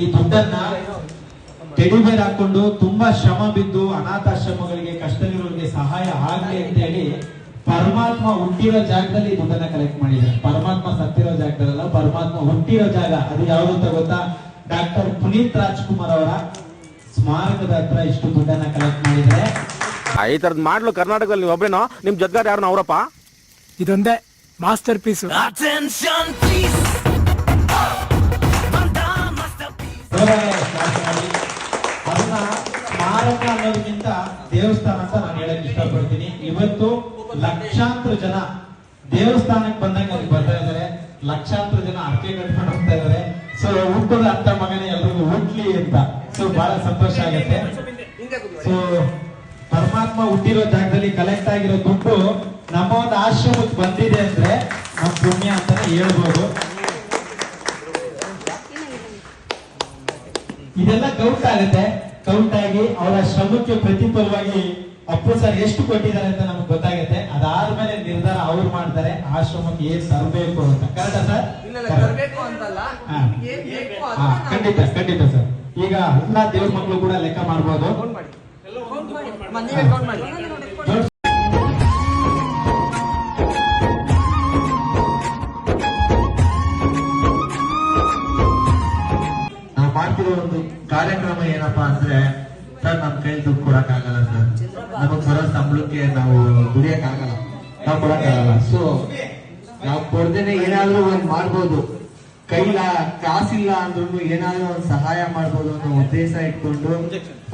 ಈ ದುಡ್ಡನ್ನ ಟೆಡಿಬೇರ್ ಹಾಕೊಂಡು ತುಂಬಾ ಶ್ರಮ ಬಿದ್ದು ಅನಾಥಾಶ್ರಮಗಳಿಗೆ ಕಷ್ಟವಿರೋರಿಗೆ ಸಹಾಯ ಆಗ್ಲಿ ಅಂತ ಹೇಳಿ ಪರಮಾತ್ಮ ಹುಟ್ಟಿರೋ ಜಾಗದಲ್ಲಿ ದುಡ್ಡನ್ನ ಕಲೆಕ್ಟ್ ಮಾಡಿದ್ದಾರೆ. ಪರಮಾತ್ಮ ಸತ್ತಿರೋ ಜಾಗದಲ್ಲ, ಪರಮಾತ್ಮ ಹುಟ್ಟಿರೋ ಜಾಗ ಅದು ಯಾವುದು ಅಂತ ಗೊತ್ತಾ? ಡಾಕ್ಟರ್ ಪುನೀತ್ ರಾಜ್ಕುಮಾರ್ ಅವರ ಸ್ಮಾರಕದ ಹತ್ರ ಇಷ್ಟು ದುಡ್ಡನ್ನ ಕಲೆಕ್ಟ್ ಮಾಡಿದ್ದಾರೆ. ಈ ತರದ್ ಮಾಡ್ಲು ಕರ್ನಾಟಕದಲ್ಲಿ ನೀವು ಒಬ್ರೇನೋ, ನಿಮ್ ಜೊತೆಗಾರ ಯಾರು ಅವರಪ್ಪ? ಇದೊಂದೇ ಮಾಸ್ಟರ್ ಪೀಸ್. ಅದನ್ನ ಸ್ಮಾರಕ ಅನ್ನೋದಕ್ಕಿಂತ ದೇವಸ್ಥಾನ ಅಂತ ನಾನು ಹೇಳಕ್ ಇಷ್ಟಪಡ್ತೀನಿ. ಇವತ್ತು ಲಕ್ಷಾಂತರ ಜನ ದೇವಸ್ಥಾನಕ್ಕೆ ಬಂದಾಗ ಅಲ್ಲಿ ಬರ್ತಾ ಇದಾರೆ, ಲಕ್ಷಾಂತರ ಜನ ಅರ್ಕೆ ಕಟ್ಕೊಂಡು ಹೋಗ್ತಾ ಇದಾರೆ. ಸೊ ಹುಟ್ಟದ ಅರ್ಥ ಮಗನೇ ಎಲ್ರಿಗೂ ಹುಟ್ಲಿ ಅಂತ. ಸೊ ಬಹಳ ಸಂತೋಷ ಆಗುತ್ತೆ. ಸೊ ಪರಮಾತ್ಮ ಹುಟ್ಟಿರೋ ಜಾಗದಲ್ಲಿ ಕಲೆಕ್ಟ್ ಆಗಿರೋ ದುಡ್ಡು ನಮ್ಮ ಒಂದು ಆಶ್ರಮಕ್ಕೆ ಬಂದಿದೆ ಅಂದ್ರೆ ನಮ್ಮ ಪುಣ್ಯ ಅಂತಾನೆ ಹೇಳ್ಬೋದು. ಇದೆಲ್ಲ ಕೌಂಟ್ ಆಗುತ್ತೆ. ಕೌಂಟ್ ಆಗಿ ಅವರ ಶ್ರಮಕ್ಕೆ ಪ್ರತಿಫಲವಾಗಿ ಅಪ್ಪು ಸರ್ ಎಷ್ಟು ಕೊಟ್ಟಿದ್ದಾರೆ ಅಂತ ನಮ್ಗೆ ಗೊತ್ತಾಗುತ್ತೆ. ಅದಾದ್ಮೇಲೆ ನಿರ್ಧಾರ ಅವ್ರು ಮಾಡ್ತಾರೆ ಆಶ್ರಮಕ್ಕೆ ಏನ್ ತರಬೇಕು ಅಂತ. ಕರೆಕ್ಟಾ ಸರ್? ಖಂಡಿತ ಖಂಡಿತ ಸರ್. ಈಗ ಎಲ್ಲಾ ದೇವ್ರ ಮಕ್ಕಳು ಕೂಡ ಲೆಕ್ಕ ಮಾಡ್ಬೋದು. ನಾವು ಮಾಡ್ತಿರೋ ಒಂದು ಕಾರ್ಯಕ್ರಮ ಏನಪ್ಪಾ ಅಂದ್ರೆ ಸರ್, ನಮ್ ಕೈಲಿ ದುಡ್ಡು ಕೊಡಕ್ ಆಗಲ್ಲ ಸರ್. ನಮಗ್ ಬರೋ ಸಂಬಳಕ್ಕೆ ನಾವು ದುಡಿಯಕ್ ಆಗಲ್ಲ, ನಾವು ಕೊಡಕ್ ಆಗಲ್ಲ. ಸೊ ನಾವು ಕೊಡ್ದೇನೆ ಏನಾದ್ರೂ ಒಂದ್ ಮಾಡ್ಬೋದು. ಕೈಲ ಕಾಸಿಲ್ಲ ಅಂದ್ರೂ ಏನಾದ್ರೂ ಒಂದ್ ಸಹಾಯ ಮಾಡ್ಬೋದು ಅನ್ನೋ ಉದ್ದೇಶ ಇಟ್ಕೊಂಡು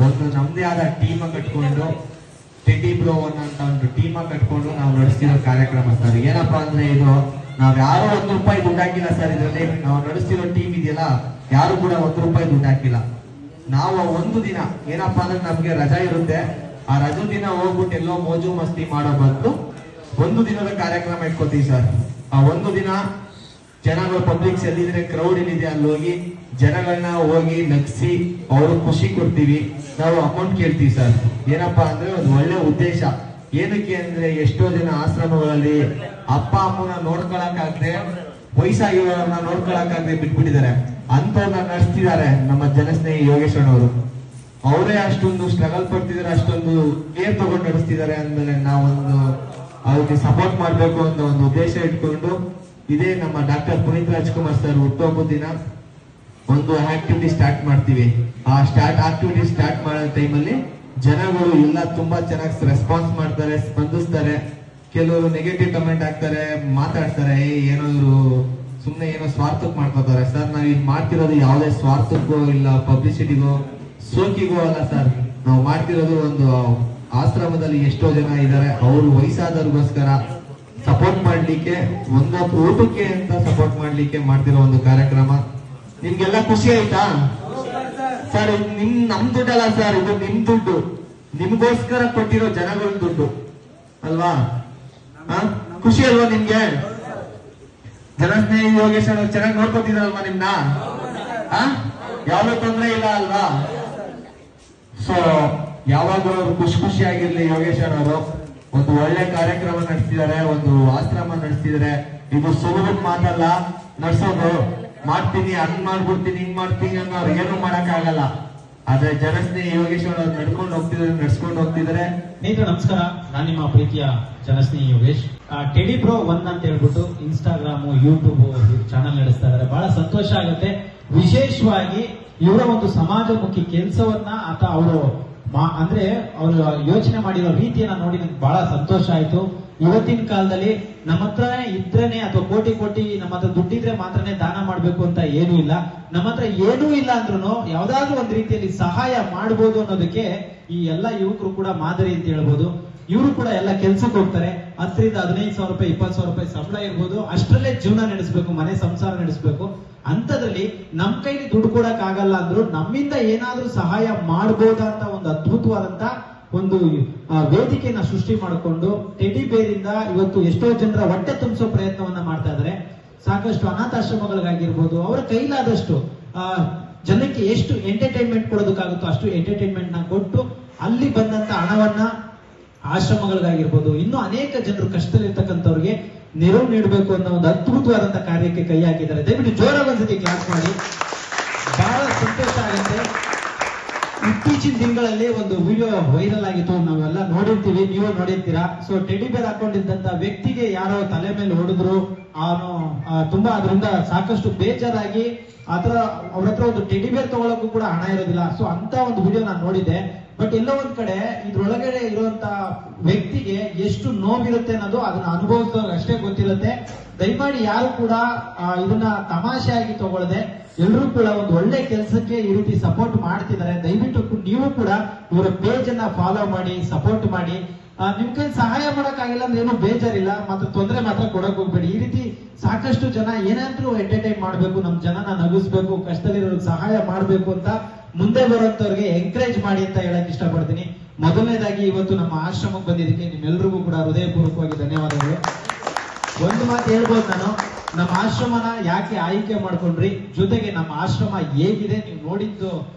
ಒಂದು ನಮ್ದೇ ಆದ ಟೀಮ ಕಟ್ಕೊಂಡು ಟೆಡಿ ಬ್ರೋ ಅಂತ ಒಂದು ಟೀಮ ಕಟ್ಕೊಂಡು ನಾವು ನಡೆಸ್ತಿರೋ ಕಾರ್ಯಕ್ರಮ ಸರ್. ಏನಪ್ಪಾ ಅಂದ್ರೆ ಇದು ನಾವ್ ಯಾರು ₹1 ದುಡ್ಡು ಹಾಕಿಲ್ಲ ಸರ್. ಇದ್ರಲ್ಲಿ ನಾವು ನಡೆಸ್ತಿರೋ ಟೀಮ್ ಇದೆಯಲ್ಲ, ಯಾರು ಕೂಡ ₹1 ದುಡ್ಡು ಹಾಕಿಲ್ಲ. ನಾವು ಒಂದು ದಿನ ಏನಪ್ಪಾ ಅಂದ್ರೆ ನಮ್ಗೆ ರಜಾ ಇರುತ್ತೆ, ಆ ರಜಾ ದಿನ ಹೋಗ್ಬಿಟ್ಟು ಎಲ್ಲೋ ಮೋಜು ಮಸ್ತಿ ಮಾಡೋ ಬದಲು ಒಂದು ದಿನದ ಕಾರ್ಯಕ್ರಮ ಇಟ್ಕೋತೀವಿ ಸರ್. ಆ ಒಂದು ದಿನ ಜನಗಳು ಪಬ್ಲಿಕ್ಸ್ ಎಲ್ಲಿದ್ರೆ ಕ್ರೌಡ್ ಏನಿದೆ ಅಲ್ಲಿ ಹೋಗಿ ಜನಗಳನ್ನ ಹೋಗಿ ನಗಿಸಿ ಅವರು ಖುಷಿ ಕೊಡ್ತೀವಿ. ನಾವು ಅಮೌಂಟ್ ಕೇಳ್ತೀವಿ ಸರ್. ಏನಪ್ಪಾ ಅಂದ್ರೆ ಒಂದು ಒಳ್ಳೆ ಉದ್ದೇಶ. ಏನಕ್ಕೆ ಅಂದ್ರೆ ಎಷ್ಟೋ ಜನ ಆಶ್ರಮಗಳಲ್ಲಿ ಅಪ್ಪ ಅಮ್ಮನ ನೋಡ್ಕೊಳಕ್ಕಾಗದೆ, ವಯಸ್ಸಾಗಿರೋರನ್ನ ನೋಡ್ಕೊಳಕ್ಕಾಗದೆ ಬಿಟ್ಬಿಟ್ಟಿದ್ದಾರೆ. ಅಂತವ್ರನ್ನ ನಡೆಸ್ತಿದ್ದಾರೆ ನಮ್ಮ ಜನಸ್ನೇಹಿ ಯೋಗೇಶ್ವರನವರು. ಅವರೇ ಅಷ್ಟೊಂದು ಸ್ಟ್ರಗಲ್ ಪಡ್ತಿದ್ದಾರೆ, ಅಷ್ಟೊಂದು ಕೇರ್ ತಗೊಂಡು ನಡೆಸ್ತಿದ್ದಾರೆ ಅಂದ್ಮೇಲೆ ನಾವೊಂದು ಅದಕ್ಕೆ ಸಪೋರ್ಟ್ ಮಾಡ್ಬೇಕು ಅಂತ ಒಂದು ಉದ್ದೇಶ ಇಟ್ಕೊಂಡು ಇದೇ ನಮ್ಮ ಡಾಕ್ಟರ್ ಪುನೀತ್ ರಾಜ್ಕುಮಾರ್ ಸರ್ ಹುಟ್ಟುಹಬ್ಬದ ದಿನ ಒಂದು ಆಕ್ಟಿವಿಟಿ ಸ್ಟಾರ್ಟ್ ಮಾಡ್ತೀವಿ. ಆ ಆಕ್ಟಿವಿಟಿ ಸ್ಟಾರ್ಟ್ ಮಾಡೋ ಟೈಮಲ್ಲಿ ಜನಗಳು ಎಲ್ಲ ತುಂಬಾ ಚೆನ್ನಾಗಿ ರೆಸ್ಪಾನ್ಸ್ ಮಾಡ್ತಾರೆ, ಸ್ಪಂದಿಸ್ತಾರೆ. ಕೆಲವರು ನೆಗೆಟಿವ್ ಕಮೆಂಟ್ ಹಾಕ್ತಾರೆ, ಮಾತಾಡ್ತಾರೆ, ಏನೋ ಇವರು ಸುಮ್ನೆ ಏನೋ ಸ್ವಾರ್ಥಕ್ಕೆ ಮಾಡ್ಕೋತಾರೆ. ಸರ್ ನಾವ್ ಈಗ ಮಾಡ್ತಿರೋದು ಯಾವುದೇ ಸ್ವಾರ್ಥಕ್ಕೋ ಇಲ್ಲ ಪಬ್ಲಿಸಿಟಿಗೋ ಸೋಕಿಗೋ ಅಲ್ಲ ಸರ್. ನಾವು ಮಾಡ್ತಿರೋದು ಒಂದು ಆಶ್ರಮದಲ್ಲಿ ಎಷ್ಟೋ ಜನ ಇದ್ದಾರೆ, ಅವರು ವಯಸ್ಸಾದವ್ರಿಗೋಸ್ಕರ ಸಪೋರ್ಟ್ ಮಾಡ್ಲಿಕ್ಕೆ, ಒಂದೊಂದು ಊಟಕ್ಕೆ ಅಂತ ಸಪೋರ್ಟ್ ಮಾಡ್ಲಿಕ್ಕೆ ಮಾಡ್ತಿರೋ ಒಂದು ಕಾರ್ಯಕ್ರಮ. ನಿಮ್ಗೆಲ್ಲ ಖುಷಿ ಆಯ್ತಾ ಸರ್? ನಮ್ ದುಡ್ಡಲ್ಲ ಸರ್, ಇದು ನಿಮ್ ದುಡ್ಡು, ನಿಮ್ಗೋಸ್ಕರ ಕೊಟ್ಟಿರೋ ಜನಗಳ ದುಡ್ಡು ಅಲ್ವಾ? ಖುಷಿ ಅಲ್ವಾ ನಿಮ್ಗೆ? ಜನಸ್ನೇಹಿ ಯೋಗೇಶ್ ಅವರು ಚೆನ್ನಾಗಿ ನೋಡ್ಕೊತಿದ್ರಲ್ವಾ ನಿಮ್ನ? ಯಾವ್ದು ತೊಂದ್ರೆ ಇಲ್ಲ ಅಲ್ವಾ? ಸೊ ಯಾವಾಗಲೂ ಅವರು ಖುಷಿಯಾಗಿರ್ಲಿ. ಯೋಗೇಶ್ ಅವರು ಒಂದು ಒಳ್ಳೆ ಕಾರ್ಯಕ್ರಮ ನಡೆಸ್ತಿದ್ದಾರೆ, ಒಂದು ಆಶ್ರಮ ನಡೆಸ್ತಿದ್ದಾರೆ. ಇದು ಸುಲಭದ ಮಾತಲ್ಲ ನಡ್ಸೋದು. ಮಾಡ್ತೀನಿ, ಹಂಗ್ ಮಾಡ್ಬಿಡ್ತೀನಿ, ಹಿಂಗ್ ಮಾಡ್ತೀನಿ ಅನ್ನೋ ಅವ್ರು ಏನು ಮಾಡಕ್ ಆಗಲ್ಲ. ಆದ್ರೆ ಜನಸ್ನೇಹಿ ಯೋಗೇಶ್ವರ ಅವ್ರು ನಡ್ಸ್ಕೊಂಡು ಹೋಗ್ತಿದ್ದಾರೆ. ಸ್ನೇಹಿತರೆ ನಮಸ್ಕಾರ, ನಾನು ನಿಮ್ಮ ಪ್ರೀತಿಯ ಜನಸ್ನೇಹಿ ಯೋಗೇಶ್. ಟೆಡಿ ಬ್ರೋ 1 ಅಂತ ಹೇಳ್ಬಿಟ್ಟು ಇನ್ಸ್ಟಾಗ್ರಾಮ್, ಯೂಟ್ಯೂಬ್ ಚಾನಲ್ ನಡೆಸ್ತಾ ಇದ್ದಾರೆ. ಬಹಳ ಸಂತೋಷ ಆಗುತ್ತೆ. ವಿಶೇಷವಾಗಿ ಇವರ ಒಂದು ಸಮಾಜಮುಖಿ ಕೆಲಸವನ್ನ ಅಥವಾ ಅವರು ಅಂದ್ರೆ ಅವರು ಯೋಚನೆ ಮಾಡಿರೋ ರೀತಿಯನ್ನ ನೋಡಿ ನನಗೆ ಬಹಳ ಸಂತೋಷ ಆಯ್ತು. ಇವತ್ತಿನ ಕಾಲದಲ್ಲಿ ನಮ್ಮ ಹತ್ರ ಇದ್ರೇನೆ ಅಥವಾ ಕೋಟಿ ನಮ್ಮ ಹತ್ರ ದುಡ್ಡಿದ್ರೆ ಮಾತ್ರನೇ ದಾನ ಮಾಡ್ಬೇಕು ಅಂತ ಏನೂ ಇಲ್ಲ. ನಮ್ಮ ಹತ್ರ ಏನೂ ಇಲ್ಲ ಅಂದ್ರೂ ಯಾವ್ದಾದ್ರು ಒಂದ್ ರೀತಿಯಲ್ಲಿ ಸಹಾಯ ಮಾಡ್ಬೋದು ಅನ್ನೋದಕ್ಕೆ ಈ ಎಲ್ಲ ಯುವಕರು ಕೂಡ ಮಾದರಿ ಅಂತ ಹೇಳ್ಬೋದು. ಇವರು ಕೂಡ ಎಲ್ಲ ಕೆಲ್ಸಕ್ಕೆ ಹೋಗ್ತಾರೆ. 10,000 15,000 ರೂಪಾಯಿ 20,000 ರೂಪಾಯಿ ಸಂಬಳ ಇರ್ಬೋದು, ಅಷ್ಟರಲ್ಲೇ ಜೀವನ ನಡೆಸಬೇಕು, ಮನೆ ಸಂಸಾರ ನಡೆಸಬೇಕು. ಅಂತದ್ರಲ್ಲಿ ನಮ್ ಕೈಲಿ ದುಡ್ಡು ಕೊಡಕ್ ಆಗಲ್ಲ ಅಂದ್ರು ನಮ್ಮಿಂದ ಏನಾದ್ರೂ ಸಹಾಯ ಮಾಡ್ಬೋದಾ ಅಂತ ಒಂದು ಅದ್ಭುತವಾದಂತ ಒಂದು ವೇದಿಕೆಯನ್ನ ಸೃಷ್ಟಿ ಮಾಡಿಕೊಂಡು ಟೆಡಿ ಬೇರಿಂದ ಇವತ್ತು ಎಷ್ಟೋ ಜನರ ಹೊಟ್ಟೆ ತುಂಬಿಸೋ ಪ್ರಯತ್ನವನ್ನ ಮಾಡ್ತಾ ಇದ್ದಾರೆ. ಸಾಕಷ್ಟು ಅನಾಥಾಶ್ರಮಗಳಿಗಾಗಿರ್ಬೋದು ಅವರ ಕೈಲಾದಷ್ಟು ಜನಕ್ಕೆ ಎಷ್ಟು ಎಂಟರ್ಟೈನ್ಮೆಂಟ್ ಕೊಡೋದಕ್ಕಾಗುತ್ತೋ ಅಷ್ಟು ಎಂಟರ್ಟೈನ್ಮೆಂಟ್ ನ ಕೊಟ್ಟು ಅಲ್ಲಿ ಬಂದಂತ ಹಣವನ್ನ ಆಶ್ರಮಗಳಿಗಾಗಿರ್ಬೋದು ಇನ್ನೂ ಅನೇಕ ಜನರು ಕಷ್ಟದಲ್ಲಿರ್ತಕ್ಕಂಥವ್ರಿಗೆ ನೆರವು ನೀಡಬೇಕು ಅನ್ನೋ ಒಂದು ಅದ್ಭುತವಾದಂತಹ ಕಾರ್ಯಕ್ಕೆ ಕೈ ಹಾಕಿದ್ದಾರೆ. ದಯವಿಟ್ಟು ಜೋರಾಗಿ ಒಂದ್ಸತಿ ಕ್ಲಾಸ್ ಮಾಡಿ. ಬಹಳ ಸಂತೋಷ ಆಗುತ್ತೆ. ಇತ್ತೀಚಿನ ದಿನಗಳಲ್ಲಿ ಒಂದು ವಿಡಿಯೋ ವೈರಲ್ ಆಗಿತ್ತು, ನಾವೆಲ್ಲ ನೋಡಿರ್ತೀವಿ, ನೀವು ನೋಡಿರ್ತೀರಾ. ಸೊ ಟೆಡಿ ಬೇರ್ ಹಾಕೊಂಡಿದ್ದಂತ ವ್ಯಕ್ತಿಗೆ ಯಾರೋ ತಲೆ ಮೇಲೆ ಹೊಡೆದ್ರು, ಅವನು ತುಂಬಾ ಅದರಿಂದ ಸಾಕಷ್ಟು ಬೇಜಾರಾಗಿ ಆತರ ಅವ್ರ ಹತ್ರ ಒಂದು ಟೆಡಿ ಬೇರ್ ತಗೊಳಕ್ಕೂ ಕೂಡ ಹಣ ಇರೋದಿಲ್ಲ. ಸೊ ಅಂತ ಒಂದು ವಿಡಿಯೋ ನಾನು ನೋಡಿದ್ದೆ. ಬಟ್ ಎಲ್ಲೋ ಒಂದ್ ಕಡೆ ಇದ್ರೊಳಗಡೆ ಇರುವಂತ ವ್ಯಕ್ತಿಗೆ ಎಷ್ಟು ನೋವಿರುತ್ತೆ ಅನ್ನೋದು ಅದನ್ನ ಅನುಭವಿಸಿದವ್ರಿಗೆ ಅಷ್ಟೇ ಗೊತ್ತಿರುತ್ತೆ. ದಯಮಾಡಿ ಯಾರು ಕೂಡ ಇದನ್ನ ತಮಾಷೆಯಾಗಿ ತಗೊಳ್ಳದೆ ಎಲ್ಲರೂ ಕೂಡ ಒಂದು ಒಳ್ಳೆ ಕೆಲಸಕ್ಕೆ ಈ ರೀತಿ ಸಪೋರ್ಟ್ ಮಾಡ್ತಿದ್ದಾರೆ. ದಯವಿಟ್ಟು ನೀವು ಕೂಡ ಇವರ ಪೇಜ್ ಅನ್ನ ಫಾಲೋ ಮಾಡಿ, ಸಪೋರ್ಟ್ ಮಾಡಿ. ನಿಮ್ ಕೈ ಸಹಾಯ ಮಾಡಕ್ಕಾಗಿಲ್ಲ ಅಂದ್ರೆ ಏನು ಬೇಜಾರಿಲ್ಲ, ಮಾತ್ರ ತೊಂದರೆ ಮಾತ್ರ ಕೊಡಕ್ ಹೋಗ್ಬೇಡಿ. ಈ ರೀತಿ ಸಾಕಷ್ಟು ಜನ ಏನಾದ್ರೂ ಎಂಟರ್ಟೈನ್ ಮಾಡ್ಬೇಕು, ನಮ್ ಜನನ ನಗಿಸ್ಬೇಕು, ಕಷ್ಟದಲ್ಲಿರೋರಿಗೆ ಸಹಾಯ ಮಾಡ್ಬೇಕು ಅಂತ ಮುಂದೆ ಬರುವಂತವ್ರಿಗೆ ಎಂಕರೇಜ್ ಮಾಡಿ ಅಂತ ಹೇಳಕ್ ಇಷ್ಟಪಡ್ತೀನಿ. ಮೊದಲನೇದಾಗಿ ಇವತ್ತು ನಮ್ಮ ಆಶ್ರಮಕ್ಕೆ ಬಂದಿದ್ದಕ್ಕೆ ನಿಮ್ಮೆಲ್ರಿಗೂ ಕೂಡ ಹೃದಯಪೂರ್ವಕವಾಗಿ ಧನ್ಯವಾದಗಳು. ಒಂದು ಮಾತು ಹೇಳ್ಬೋದು, ನಾನು ನಮ್ಮ ಆಶ್ರಮನ ಯಾಕೆ ಆಯ್ಕೆ ಮಾಡ್ಕೊಂಡ್ರಿ, ಜೊತೆಗೆ ನಮ್ಮ ಆಶ್ರಮ ಹೇಗಿದೆ ನೀವು ನೋಡಿದ್ದು,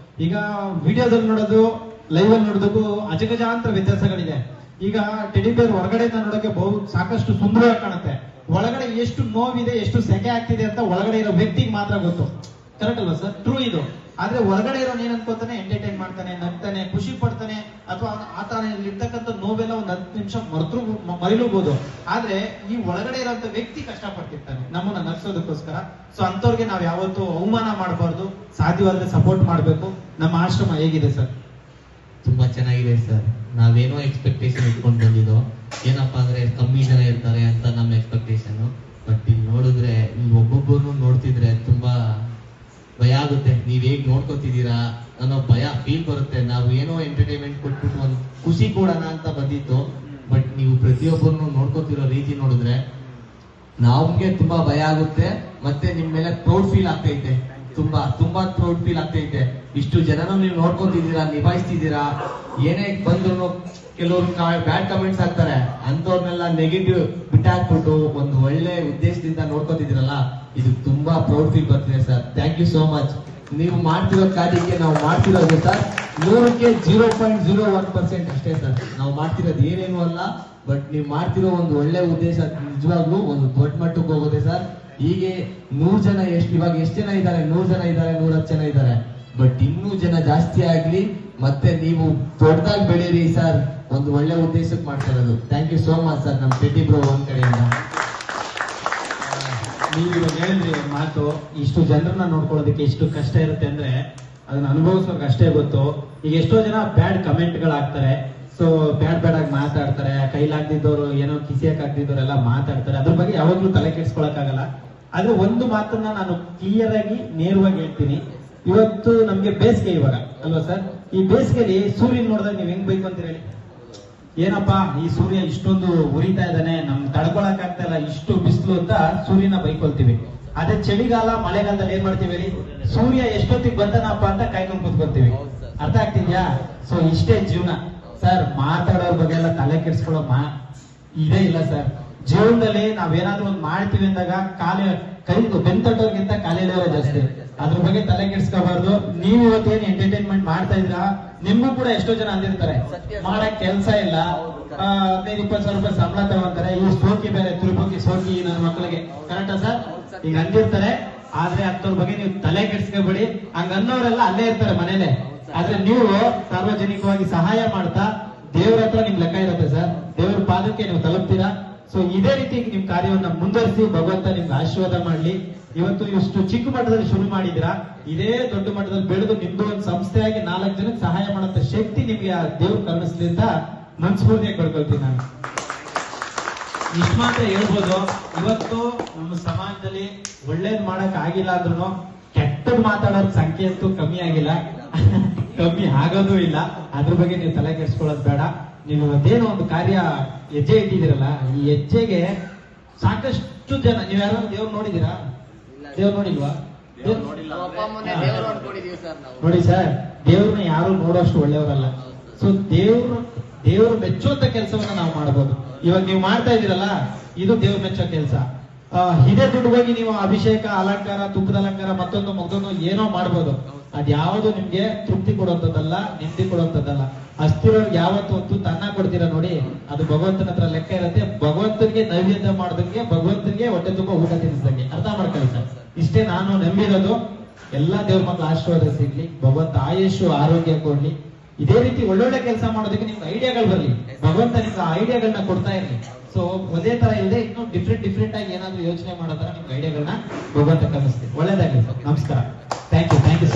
ಈಗ ವಿಡಿಯೋದಲ್ಲಿ ನೋಡೋದು ಲೈವ್ ಅಲ್ಲಿ ನೋಡೋದಕ್ಕೂ ಅಜಗಜಾಂತರ ವ್ಯತ್ಯಾಸಗಳಿದೆ. ಈಗ ಟೆಡಿ ಬೇರ್ ಹೊರಗಡೆಯಿಂದ ನೋಡೋಕೆ ಸಾಕಷ್ಟು ಸುಂದರವಾಗಿ ಕಾಣುತ್ತೆ, ಒಳಗಡೆ ಎಷ್ಟು ನೋವಿದೆ, ಎಷ್ಟು ಸೆಕೆ ಆಗ್ತಿದೆ ಅಂತ ಒಳಗಡೆ ಇರೋ ವ್ಯಕ್ತಿಗೆ ಮಾತ್ರ ಗೊತ್ತು. ಕರೆಕ್ಟ್ ಅಲ್ವಾ ಸರ್? ಟ್ರೂ ಇದು. ಆದ್ರೆ ಹೊರಗಡೆ ಇರೋನ್ ಏನ್ ಅನ್ಕೋತಾನೆ, ಎಂಟರ್ಟೈನ್ ಮಾಡ್ತಾನೆ, ನಗ್ತಾನೆ, ಖುಷಿ ಪಡ್ತಾನೆ, ಅಥವಾ ಆತನ ಇರ್ತಕ್ಕಂಥ ನೋವೆಲ್ಲ ಒಂದ್ 10 ನಿಮಿಷ ಮರಿಲೂಬಹುದು. ಆದ್ರೆ ಈ ಒಳಗಡೆ ಇರೋಂತ ವ್ಯಕ್ತಿ ಕಷ್ಟ ಪಡ್ತಿರ್ತಾನೆ ನಮ್ಮನ್ನ ನಗ್ಸೋದಕ್ಕೋಸ್ಕರ. ಸೊ ಅಂತವ್ರಿಗೆ ನಾವ್ ಯಾವತ್ತೂ ಅವಮಾನ ಮಾಡಬಾರ್ದು, ಸಾಧ್ಯವಾದ್ರೆ ಸಪೋರ್ಟ್ ಮಾಡ್ಬೇಕು. ನಮ್ಮ ಆಶ್ರಮ ಹೇಗಿದೆ ಸರ್? ತುಂಬಾ ಚೆನ್ನಾಗಿದೆ ಸರ್. ನಾವೇನೋ ಎಕ್ಸ್ಪೆಕ್ಟೇಷನ್ ಇಟ್ಕೊಂಡು ಬಂದಿದ್ದು, ಏನಪ್ಪಾ ಅಂದ್ರೆ ಕಮ್ಮಿ ಜನ ಇರ್ತಾರೆ ಅಂತ ನಮ್ಮ ಎಕ್ಸ್ಪೆಕ್ಟೇಷನ್. ಬಟ್ ಇಲ್ಲಿ ನೋಡಿದ್ರೆ, ಇಲ್ಲಿ ಒಬ್ಬೊಬ್ಬರು ನೋಡ್ತಿದ್ರೆ ತುಂಬಾ ಭಯ ಆಗುತ್ತೆ. ನೀವ್ ಹೇಗ್ ನೋಡ್ಕೋತಿದ್ದೀರಾ ಅನ್ನೋ ಭಯ ಫೀಲ್ ಬರುತ್ತೆ. ನಾವು ಏನೋ ಎಂಟರ್ಟೈನ್ಮೆಂಟ್ ಕೊಟ್ಬಿಟ್ಟು ಒಂದು ಖುಷಿ ಕೊಡೋಣ ಅಂತ ಬಂದಿತ್ತು. ಬಟ್ ನೀವು ಪ್ರತಿಯೊಬ್ಬರನ್ನು ನೋಡ್ಕೋತಿರೋ ರೀತಿ ನೋಡಿದ್ರೆ ನಮ್ಗೆ ತುಂಬಾ ಭಯ ಆಗುತ್ತೆ. ಮತ್ತೆ ನಿಮ್ ಮೇಲೆ ಪ್ರೌಡ್ ಫೀಲ್ ಆಗ್ತೈತೆ, ತುಂಬಾ ತುಂಬಾ ಪ್ರೌಡ್ ಫೀಲ್ ಆಗ್ತೈತೆ. ಇಷ್ಟು ಜನನು ನೀವು ನೋಡ್ಕೊತಿದ್ದೀರಾ, ನಿಭಾಯಿಸ್ತಿದ್ದೀರಾ. ಏನೇ ಬಂದ್ರು ಕೆಲವರು ಬ್ಯಾಡ್ ಕಮೆಂಟ್ಸ್ ಹಾಕ್ತಾರೆ, ಅಂತವ್ರನ್ನೆಲ್ಲ ನೆಗೆಟಿವ್ ಬಿಟ್ಟಾಕ್ಬಿಟ್ಟು ಒಂದು ಒಳ್ಳೆ ಉದ್ದೇಶದಿಂದ ನೋಡ್ಕೊತಿದ್ದೀರಲ್ಲ, ಇದು ತುಂಬಾ ಪ್ರೌಡ್ ಫೀಲ್ ಬರ್ತಿದೆ sir. Thank you so much. ನೀವು ಮಾಡ್ತಿರೋ ಕಾರ್ಯಕ್ಕೆ ನಾವು ಮಾಡ್ತಿರೋದು ಸರ್ 100ಕ್ಕೆ 0.01% ಅಷ್ಟೇ ಸರ್. ನಾವು ಮಾಡ್ತಿರೋದು ಏನೇನು ಅಲ್ಲ, ಬಟ್ ನೀವು ಮಾಡ್ತಿರೋ ಒಂದು ಒಳ್ಳೆ ಉದ್ದೇಶ ನಿಜವಾಗ್ಲೂ ಒಂದು ದೊಡ್ಡ ಮಟ್ಟಕ್ಕೆ ಹೋಗುತ್ತೆ ಸರ್. ಹೀಗೆ 100 ಜನ ಇವಾಗ ಎಷ್ಟು ಜನ ಇದ್ದಾರೆ? 100 ಜನ ಇದ್ದಾರೆ, 110 ಜನ ಇದ್ದಾರೆ. ಬಟ್ ಇನ್ನೂ ಜನ ಜಾಸ್ತಿ ಆಗ್ಲಿ, ಮತ್ತೆ ನೀವು ದೊಡ್ಡದಾಗಿ ಬೆಳೀರಿ ಸರ್. ಒಂದು ಒಳ್ಳೆ ಉದ್ದೇಶಕ್ಕೆ ಮಾಡ್ತಾ ಇರೋದು. Thank you so much sir, ನಮ್ಮ ಟೆಡಿ ಬ್ರೋ ಒಂದ್ ಕಡೆಯಿಂದ. ನೀವು ಇವಾಗ ಹೇಳಿದ್ರಿ ಒಂದು ಮಾತು, ಇಷ್ಟು ಜನರನ್ನ ನೋಡ್ಕೊಳ್ಳೋದಕ್ಕೆ ಎಷ್ಟು ಕಷ್ಟ ಇರುತ್ತೆ ಅಂದ್ರೆ ಅದನ್ನ ಅನುಭವಿಸೋಕೆ ಅಷ್ಟೇ ಗೊತ್ತು. ಈಗ ಎಷ್ಟೋ ಜನ ಬ್ಯಾಡ್ ಕಮೆಂಟ್ಗಳು ಹಾಕ್ತಾರೆ. ಸೊ ಬ್ಯಾಡ್ ಆಗಿ ಮಾತಾಡ್ತಾರೆ, ಕೈಲಾಗ್ದಿದ್ದವರು ಏನೋ ಕಿಸಿಯಕ್ ಆಗ್ದಿದ್ದವರೆಲ್ಲ ಮಾತಾಡ್ತಾರೆ. ಅದ್ರ ಬಗ್ಗೆ ಯಾವಾಗ್ಲೂ ತಲೆ ಕೆಡ್ಸ್ಕೊಳಕ್ಕಾಗಲ್ಲ. ಆದ್ರೆ ಒಂದು ಮಾತನ್ನ ನಾನು ಕ್ಲಿಯರ್ ಆಗಿ ನೇರವಾಗಿ ಹೇಳ್ತೀನಿ. ಇವತ್ತು ನಮ್ಗೆ ಬೇಸಿಗೆ ಇವಾಗ ಅಲ್ವಾ ಸರ್? ಈ ಬೇಸಿಗೆಲಿ ಸೂರ್ಯನ್ ನೋಡಿದಾಗ ನೀವ್ ಹೆಂಗ್ ಬೇಕು ಅಂತ ಹೇಳಿ, ಏನಪ್ಪಾ ಈ ಸೂರ್ಯ ಇಷ್ಟೊಂದು ಉರಿತಾ ಇದ್ದಾನೆ, ನಮ್ ತಡ್ಕೊಳಕ್ ಆಗ್ತಾ ಇಲ್ಲ, ಇಷ್ಟು ಬಿಸಿಲು ಅಂತ ಸೂರ್ಯನ ಬೈಕೊಳ್ತೀವಿ. ಅದೇ ಚಳಿಗಾಲ ಮಳೆಗಾಲದಲ್ಲಿ ಏನ್ ಮಾಡ್ತೀವಿ ಹೇಳಿ, ಸೂರ್ಯ ಎಷ್ಟೊತ್ತಿಗೆ ಬಂದನಪ್ಪ ಅಂತ ಕಾಯ್ಕೊಂಡ್ ಕೂತ್ಕೊಳ್ತೀವಿ. ಅರ್ಥ ಆಗ್ತಿದ್ಯಾ? ಸೊ ಇಷ್ಟೇ ಜೀವನ ಸರ್. ಮಾತಾಡೋರ್ ಬಗ್ಗೆ ಎಲ್ಲ ತಲೆ ಕೆಡ್ಸ್ಕೊಳ್ಳೋ ಇದೇ ಇಲ್ಲ ಸರ್. ಜೀವನದಲ್ಲಿ ನಾವೇನಾದ್ರೂ ಒಂದ್ ಮಾಡ್ತೀವಿ ಅಂದಾಗ ಕೈ ಬೆಂತಟ್ಟೋರ್ಗಿಂತ ಕಾಲಿಡೋರ ಜಾಸ್ತಿ. ಅದ್ರ ಬಗ್ಗೆ ತಲೆ ಕೆಡ್ಸ್ಕೋಬಾರ್ದು. ನೀವು ಇವತ್ತೇನು ಎಂಟರ್ಟೈನ್ಮೆಂಟ್ ಮಾಡ್ತಾ ಇದ್ರ, ನಿಮ್ಗೂ ಕೂಡ ಎಷ್ಟೋ ಜನ ಅಂದಿರ್ತಾರೆ ಮಾಡಕ್ ಕೆಲ್ಸ ಇಲ್ಲ, 15-20 ಸಾವಿರ ರೂಪಾಯಿ ಸಂಬಳ ತಗೊಂತಾರೆ, ಈ ಸೋಕಿ ಬೇರೆ ತಿರುಪತಿ ಸೋಕಿ ನನ್ನ ಮಕ್ಕಳಿಗೆ. ಕರೆಕ್ಟಾ ಸರ್? ಈಗ ಅಂದಿರ್ತಾರೆ. ಆದ್ರೆ ಅಂತವ್ರ ಬಗ್ಗೆ ನೀವು ತಲೆ ಕೆಡ್ಸ್ಕೋಬೇಡಿ. ಹಂಗ ಅನ್ನೋರೆಲ್ಲ ಅಲ್ಲೇ ಇರ್ತಾರೆ ಮನೇಲೆ. ಆದ್ರೆ ನೀವು ಸಾರ್ವಜನಿಕವಾಗಿ ಸಹಾಯ ಮಾಡ್ತಾ ದೇವ್ರ ಹತ್ರ ನಿಮ್ ಲೆಕ್ಕ ಇರುತ್ತೆ ಸರ್. ದೇವ್ರ ಪಾದಕ್ಕೆ ನೀವು ತಲುಪ್ತೀರಾ. ಸೊ ಇದೇ ರೀತಿ ನಿಮ್ ಕಾರ್ಯವನ್ನ ಮುಂದುವರಿಸಿ, ಭಗವಂತ ನಿಮ್ಗೆ ಆಶೀರ್ವಾದ ಮಾಡ್ಲಿ. ಇವತ್ತು ಇಷ್ಟು ಚಿಕ್ಕ ಮಟ್ಟದಲ್ಲಿ ಶುರು ಮಾಡಿದಿರಾ, ಇದೇ ದೊಡ್ಡ ಮಟ್ಟದಲ್ಲಿ ಬೆಳೆದು ನಿಮ್ದು ಒಂದು ಸಂಸ್ಥೆಯಾಗಿ 4 ಜನಕ್ಕೆ ಸಹಾಯ ಮಾಡುವಂತ ಶಕ್ತಿ ನಿಮ್ಗೆ ಆ ದೇವ್ರು ಕರುಣಿಸ್ಲಿ ಅಂತ ಮನಸ್ಫೂರ್ತಿಯಾಗಿ ಕೊಡ್ಕೊಳ್ತೀನಿ ನಾನು. ಇಷ್ಟ ಮಾತ್ರ ಹೇಳ್ಬೋದು. ಇವತ್ತು ನಮ್ಮ ಸಮಾಜದಲ್ಲಿ ಒಳ್ಳೇದ್ ಮಾಡಕ್ ಆಗಿಲ್ಲ ಅಂದ್ರೂ ಕೆಟ್ಟದ್ ಮಾತಾಡೋರ್ ಸಂಖ್ಯೆ ಅಂತೂ ಕಮ್ಮಿ ಆಗಿಲ್ಲ, ಕಮ್ಮಿ ಆಗೋದು ಇಲ್ಲ. ಅದ್ರ ಬಗ್ಗೆ ನೀವು ತಲೆ ಕೆಡಿಸ್ಕೊಳ್ಳೋದು ಬೇಡ. ನೀವು ಅದೇನೋ ಒಂದು ಕಾರ್ಯ ಹೆಜ್ಜೆ ಇಟ್ಟಿದ್ದೀರಲ್ಲ, ಈ ಹೆಜ್ಜೆಗೆ ಸಾಕಷ್ಟು ಜನ, ನೀವ್ ಯಾರು ದೇವ್ರು ನೋಡಿದೀರಾ? ದೇವ್ರು ನೋಡಿಲ್ವಾ? ನೋಡಿ ಸರ್, ದೇವ್ರನ್ನ ಯಾರು ನೋಡೋಷ್ಟು ಒಳ್ಳೆಯವರಲ್ಲ. ಸೊ ದೇವ್ರು ಮೆಚ್ಚುವಂತ ಕೆಲಸವನ್ನ ನಾವು ಮಾಡಬಹುದು. ಇವಾಗ ನೀವು ಮಾಡ್ತಾ ಇದೀರಲ್ಲ, ಇದು ದೇವ್ರು ಮೆಚ್ಚೋ ಕೆಲಸ. ಇದೇ ದುಡ್ಡು ಹೋಗಿ ನೀವು ಅಭಿಷೇಕ, ಅಲಂಕಾರ, ತುಪ್ಪದ ಅಲಂಕಾರ, ಮತ್ತೊಂದು ಏನೋ ಮಾಡ್ಬೋದು. ಅದ್ಯಾವುದು ನಿಮ್ಗೆ ತೃಪ್ತಿ ಕೊಡುವಂತದ್ದಲ್ಲ, ನೆಮ್ಮದಿ ಕೊಡುವಂತದ್ದಲ್ಲ. ಅಸ್ತಿರೋರ್ಗೆ ಯಾವತ್ತು ಹೊತ್ತು ತನ್ನ ಕೊಡ್ತೀರಾ ನೋಡಿ, ಅದು ಭಗವಂತನ ಹತ್ರ ಲೆಕ್ಕ ಇರುತ್ತೆ. ಭಗವಂತನಿಗೆ ನೈವೇದ್ಯ ಮಾಡ್ದಂಗೆ, ಭಗವಂತನಿಗೆ ಹೊಟ್ಟೆ ತುಂಬ ಊಟ ತಿನ್ನಿಸ್ದಂಗೆ. ಅರ್ಥ ಮಾಡ್ಕೊಳ್ಳಿ ಸರ್. ಇಷ್ಟೇ ನಾನು ನಂಬಿರೋದು. ಎಲ್ಲ ದೇವ್ರ ಮಕ್ಕಳ ಆಶೀರ್ವಾದ ಸಿಗ್ಲಿ, ಭಗವಂತ ಆಯುಷು ಆರೋಗ್ಯ ಕೊಡ್ಲಿ. ಇದೇ ರೀತಿ ಒಳ್ಳೊಳ್ಳೆ ಕೆಲಸ ಮಾಡೋದಕ್ಕೆ ನಿಮ್ಗೆ ಐಡಿಯಾಗಳು ಬರ್ಲಿ, ಭಗವಂತ ನಿಮ್ಗೆ ಐಡಿಯಾಗಳನ್ನ ಕೊಡ್ತಾ ಇರ್ಲಿ. ಸೊ ಒಂದೇ ತರ ಇಲ್ಲದೆ ಇನ್ನೂ ಡಿಫ್ರೆಂಟ್ ಆಗಿ ಏನಾದ್ರು ಯೋಚನೆ ಮಾಡೋ ತರ ನಿಮ್ಗೆ ಐಡಿಯಾಗಳನ್ನ ಭಗವಂತ ಕಲಿಸ್ಲಿ. ಒಳ್ಳೇದಾಗ್ಲಿ ಸರ್. ನಮಸ್ಕಾರ. Thank you